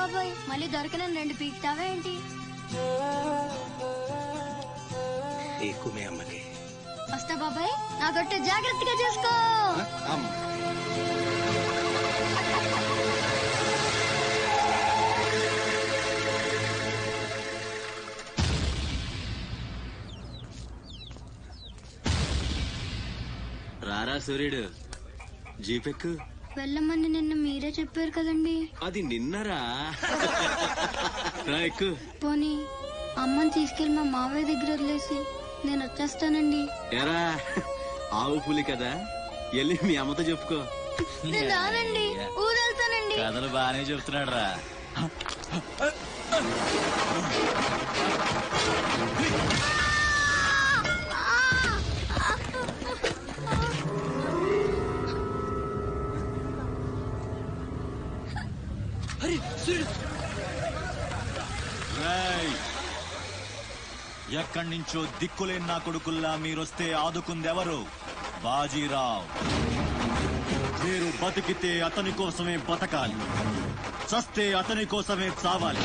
బాబాయ్, మళ్ళీ దొరకన 2 పీకుతావా ఏంటి? ఎక్కువే అమ్మకి. వస్తా బాబాయ్, నా దొట్ట జాగ్రత్తగా చూసుకో. రారా సూర్యుడు, జీపెక్కు. వెళ్ళమని నిన్న మీరే చెప్పారు కదండి. అది నిన్నరా. ఎక్కు. పోనీ అమ్మని తీసుకెళ్లి మా మావయ్య దగ్గర వదిలేసి నేను వచ్చేస్తానండి. ఎరా ఆవు పులి కదా, వెళ్ళి మీ అమ్మతో చెప్పుకో. నేను రానండి, ఊరెళ్తానండి. కథలు బానే చెప్తున్నాడు రా. ఎక్కడి నుంచో దిక్కులేని నా కొడుకుల్లా మీరొస్తే ఆదుకుందెవరు? బాజీరావ్. మీరు బతికితే అతని కోసమే బతకాలి, చస్తే అతని కోసమే చావాలి.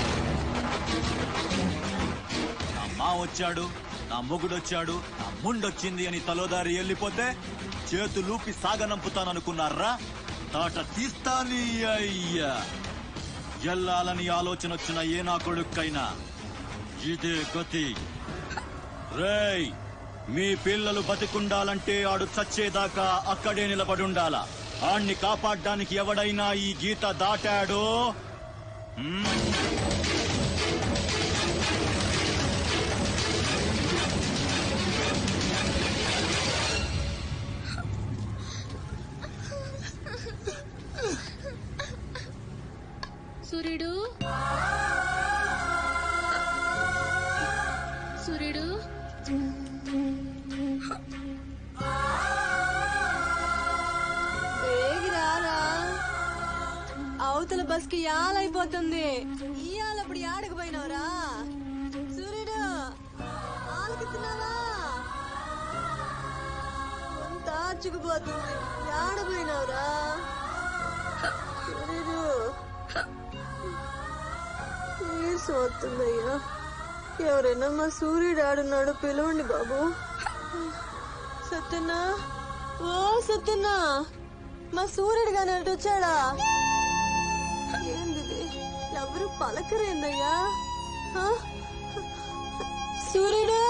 నా మా వచ్చాడు, నా మొగుడొచ్చాడు, నా ముండొచ్చింది అని తలోదారి వెళ్ళిపోతే చేతులూపి సాగనంపుతాననుకున్నారా? తాట తీస్తాని అయ్యా. ఎల్లాలని ఆలోచన వచ్చిన ఏ నా కొడుక్కైనా ఇదే గతి. రేయ్, మీ పిల్లలు బతికుండాలంటే ఆడు చచ్చేదాకా అక్కడే నిలబడుండాలా. ఆణ్ణి కాపాడ్డానికి ఎవడైనా ఈ గీత దాటాడో సూర్యుడు, సూర్యుడు, వేగిరారా. అవతల బస్ కి యాలైపోతుంది. ఇయాలప్పుడు ఆడకపోయినవరా సూర్యుడు? ఆలకిస్తున్నావా? అంతా ఆచుకుపోతుంది. ఆడపోయినవరా సూర్యుడు? నీరసం వస్తుందయ్యా. ఎవరైనా మా సూర్యుడు ఆడున్నాడు, పిలవండి బాబు. సత్యన్నా, ఓ సత్యన్నా, మా సూర్యుడు గాని అటు వచ్చాడా? ఏంది ఎవరు పలకరేందయ్యా? సూర్యుడు,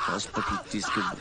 హాస్పిటల్ తీసుకెళ్ళు.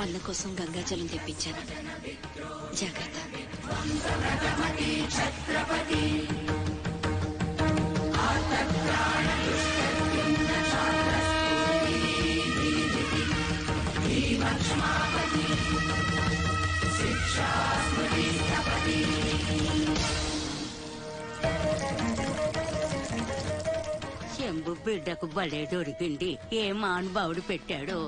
అన్న కోసం గంగాజలం తెప్పించాను. జాగ్రత్త. శంభు బిడ్డకు బలే దొరికింది. ఏ మానుభావుడు పెట్టాడు.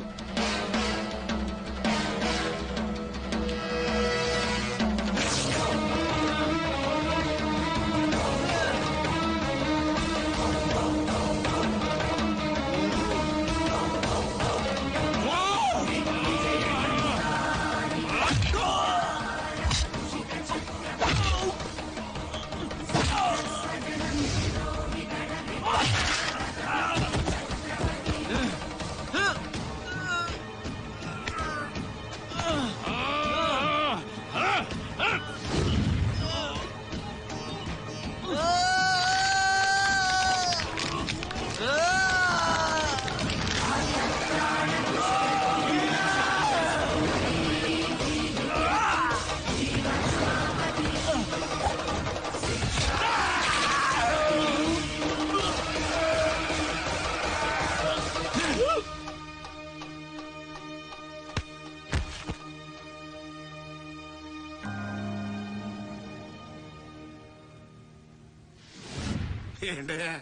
ఏంటయ్యా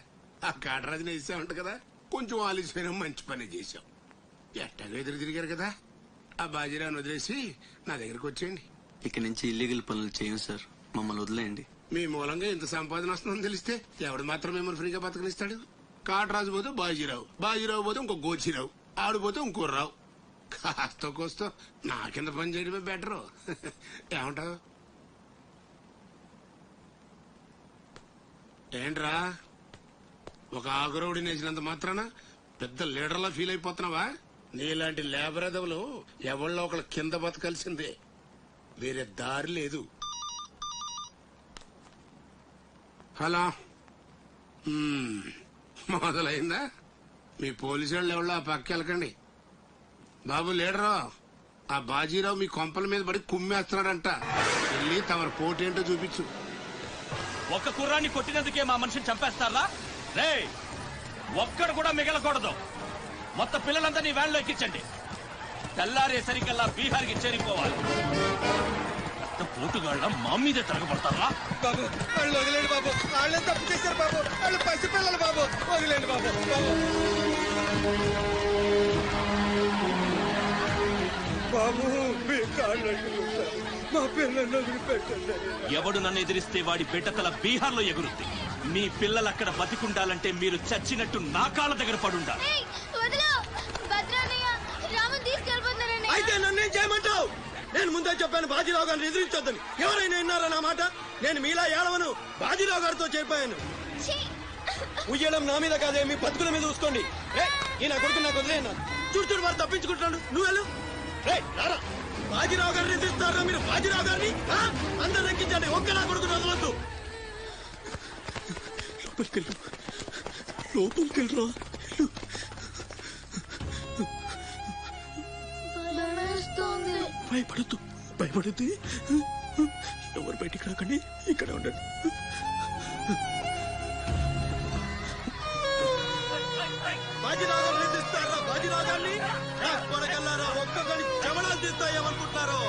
ఆ కాటరాజుని వేసామంట కదా, కొంచెం ఆలస్యమైన మంచి పని చేశాం. ఎట్టాగో ఎదురు తిరిగారు కదా, ఆ బాజీరావుని వదిలేసి నా దగ్గరకు వచ్చేయండి. ఇక నుంచి ఇల్లీగల్ పనులు చేయం సార్, మమ్మల్ని వదిలేయండి. మీ మూలంగా ఇంత సంపాదన వస్తుందని తెలిస్తే ఎవడు మాత్రం మిమ్మల్ని ఫ్రీగా బతకనిస్తాడు? కాటరాజు పోతే బాజీరావు, బాజీరావు పోతే ఇంకో గోచిరావు, ఆడిపోతే ఇంకో రావు. కాస్త కోస్తో నా కింద పని చేయడమే బెటరు. ఏమంటావు? ఏంట్రా ఒక ఆగురవుడి నేసినంత మాత్రాన పెద్ద లీడర్లా ఫీల్ అయిపోతున్నావా? నీలాంటి లేబర్ ఎదవలు ఎవళ్ళో ఒకళ్ళ కింద బతకాల్సిందే, వేరే దారి లేదు. హలో, మొదలైందా? మీ పోలీసు వాళ్ళు ఎవరో ఆ పక్క వెళ్ళకండి. బాబు లీడరు, ఆ బాజీరావు మీ కొంపల మీద పడి కుమ్మేస్తున్నాడంట. వెళ్ళి తమరి పోటేంటో చూపించు. ఒక్క కుర్రాన్ని కొట్టినందుకే మా మనిషిని చంపేస్తారా? రే, ఒక్కడు కూడా మిగలకూడదు. మొత్తం పిల్లలందరినీ వ్యాన్లో ఎక్కించండి. తెల్లారేసరికల్లా బీహార్కి చేరిపోవాలి. పోటుగాళ్ళ మా మీదే తిరగబడతారా? బాబు వాళ్ళు వదిలేండి బాబు, వాళ్ళే తప్పు చేశారు బాబు, వాళ్ళు పసిపిల్లలు బాబు, వదిలేండి బాబు. బాబు మీ కాళ్ళు మా పిల్లల్ని వదిలిపెట్టండి. ఎవడు నన్ను ఎదిరిస్తే వాడి బిడ్డతల బీహార్లో ఎగురుద్ది. మీ పిల్లలు అక్కడ బతికుండాలంటే మీరు చచ్చినట్టు నా కాళ్ళ దగ్గర పడుండాలి. అయితే నన్నేం చేయమంటావు? నేను ముందే చెప్పాను బాజీరావు గారిని ఎదిరించొద్దని. ఎవరైనా విన్నారా నా మాట? నేను మీలా ఏడవను, బాజీరావు గారితో చెప్పాను. ఉయ్యడం నా మీద కాదే, మీ బతుకుల మీద చూసుకోండి. ఈ నా కొడుకు నాకు వదిలేనా? చూడు చూడు వారు తప్పించుకుంటున్నాడు, నువ్వెళ్ళు. రారా, బాజీరావు గారిని ఎదిరిస్తారా మీరు? బాజీరావు గారిని అందరు ఎక్కించండి, ఒక్క నా కొడుకుని వదలొద్దు. లోపలికెళ్ళరా. భయపడద్దు, భయపడద్దు. ఎవరు బయటికి రాకండి, ఇక్కడ ఉండండి. బాజీరావు గారిని తీస్తారా? బాజీరావు గారిని పడగల్లారా, ఒక్కొక్కరి చెమడాలు తీస్తాయేమనుకుంటున్నారు?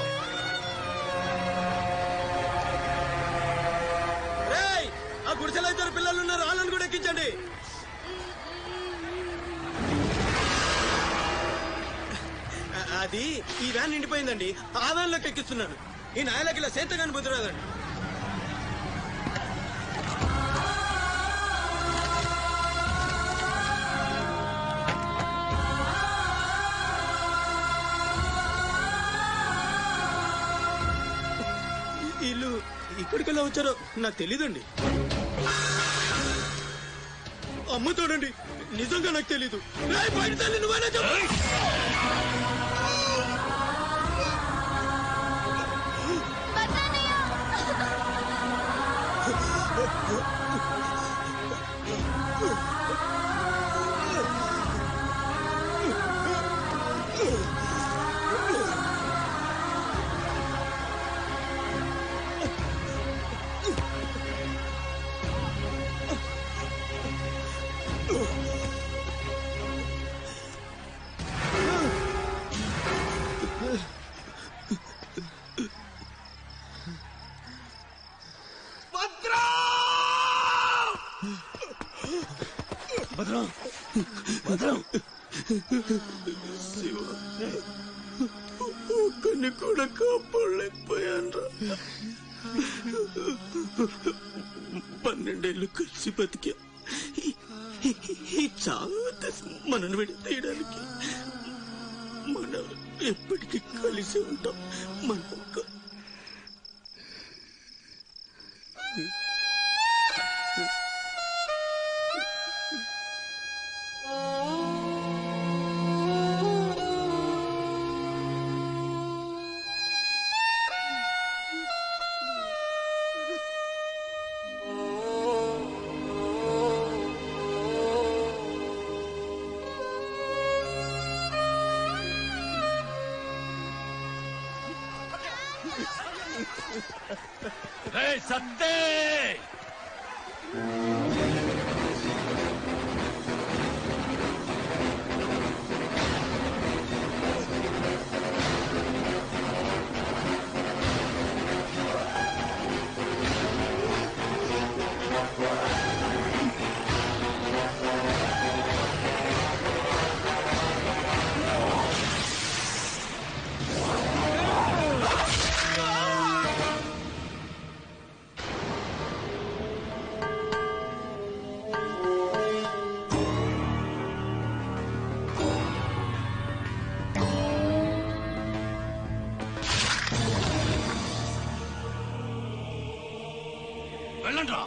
రేయ్, ఆ గుడిసెలో ఇద్దరు పిల్లలు ఉన్నారు, వాళ్ళని కూడా ఎక్కించండి. అది ఈ వ్యాన్ నిండిపోయిందండి, ఆ వ్యాన్ లోకి ఎక్కిస్తున్నాను. ఈ నాయలకి ఇలా సేతగాని బుద్ధిరాదండి. వీళ్ళు ఇక్కడికెళ్ళా వచ్చారో నాకు తెలీదండి. అమ్ముతాడండి, నిజంగా నాకు తెలీదు. బయట తల్లి నువ్వైనా చెప్పు. భద్రం భద్రం శివ ఒక్కని కూడా కాపాడలేకపోయాను. 12 ఏళ్ళు కలిసి బతికా. ఈ చావు మనల్ని విడతీయడానికి మనం ఎప్పటికీ కలిసి ఉంటాం. మనం సత్తే వెళ్ళండ్రా.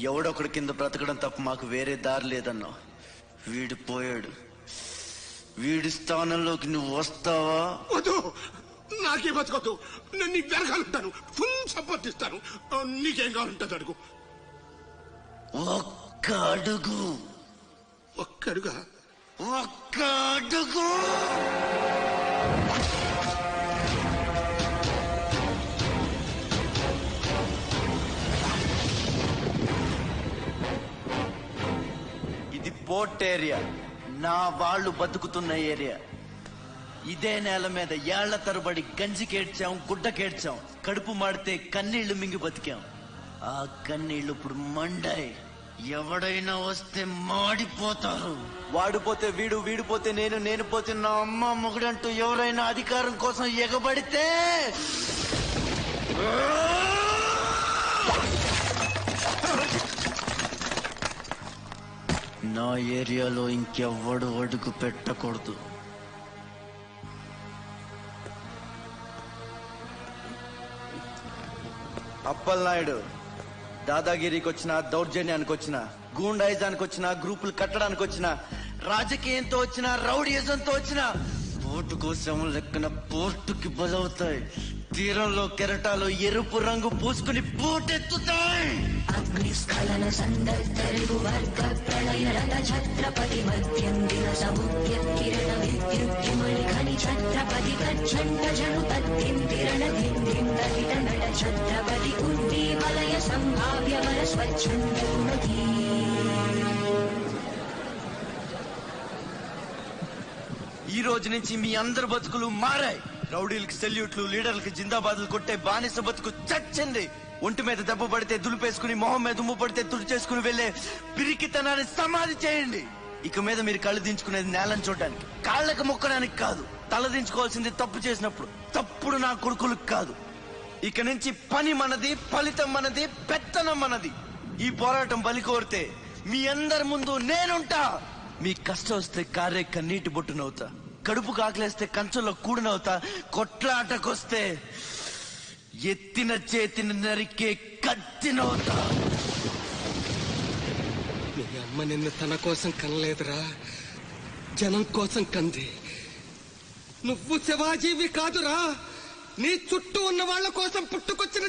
ఎవడొకడు కింద బ్రతకడం తప్ప మాకు వేరే దారి లేదన్నా. వీడు పోయాడు. వీడి స్థానంలోకి నువ్వు వస్తావా? వద్దు, నాకే బతకొద్దు. నేను నీకు వెనకాలంటాను, ఫుల్ సపోర్ట్ ఇస్తాను. నీకేం కావాలంటుంది అడుగు. ఒక్క అడుగు. ఒక్కడుగా ఒక్క అడుగు. ఇది పోర్ట్ ఏరియా, నా వాళ్ళు బతుకుతున్న ఏరియా. ఇదే నేల మీద ఏళ్ల తరబడి గంజికేడ్చాం, గుడ్డకేడ్చాం, కడుపు మాడితే కన్నీళ్లు మింగి బతికాం. ఆ కన్నీళ్లు ఇప్పుడు మండాయి. ఎవడైనా వస్తే మాడిపోతారు. వాడిపోతే వీడు, వీడిపోతే నేను, నేను పోతే నా అమ్మ మొగుడంటూ ఎవరైనా అధికారం కోసం ఎగబడితే నా ఏరియాలో ఇంకెవ్వడు అడుగు పెట్టకూడదు. అప్పలనాయుడు దాదాగిరికి వచ్చిన, దౌర్జన్యానికి వచ్చిన, గూండాయిజానికి వచ్చిన, గ్రూపులు కట్టడానికి వచ్చిన, రాజకీయంతో వచ్చిన, రౌడీయిజంతో వచ్చిన పోర్టు కోసం లెక్కన పోర్టుకి బలవుతాయి. తీరంలో కెరటాలు ఎరుపు రంగు పూసుకుని పోటెత్తుతాయి. అగ్నిస్ఖలన సందర్భ వర్గ ప్రళయ రథ ఛత్రపతి మధ్యం దిన సముద్య కిరణ విద్యుద్యుమణి ఖని ఛత్రపతి తచ్చండ జను తద్దింతిరణ దిందిందలిత నట ఛత్రపతి ఉద్దీవలయ సంభావ్య వర స్వచ్ఛందోమతి. ఈ రోజు నుంచి మీ అందరి బతుకులు మారాయి. రౌడీలకి సెల్యూట్లు, లీడర్లకి జిందాబాదులు కొట్టే బానిస బతుకు చచ్చింది. ఒంటి మీద దెబ్బ పడితే దులిపేసుకుని, మొహం మీద దుమ్ము పడితే తుడిచేసుకుని వెళ్లే పిరికితనాన్ని సమాధి చేయండి. ఇక మీద మీరు కళ్ళు దించుకునేది నేలను చూడడానికి, కాళ్ళకు మొక్కడానికి కాదు. తల దించుకోవాల్సింది తప్పు చేసినప్పుడు. తప్పుడు నా కొడుకులకు కాదు. ఇక నుంచి పని మనది, ఫలితం మనది, పెత్తనం మనది. ఈ పోరాటం బలి కోరితే మీ అందరి ముందు నేనుంటా. మీ కష్టం వస్తే కారే కన్నీటి బొట్టునవుతా, కడుపు కాకలేస్తే కంచంలో కూడినవుతా, కొట్లాటకొస్తే ఎత్తిన చేతిని నరికే కత్తినవుతా. నీ అమ్మ నిన్ను తన కోసం కనలేదురా, జనం కోసం కంది. నువ్వు శివాజీవి కాదురా, నీ చుట్టూ ఉన్న వాళ్ళ కోసం పుట్టుకొచ్చిన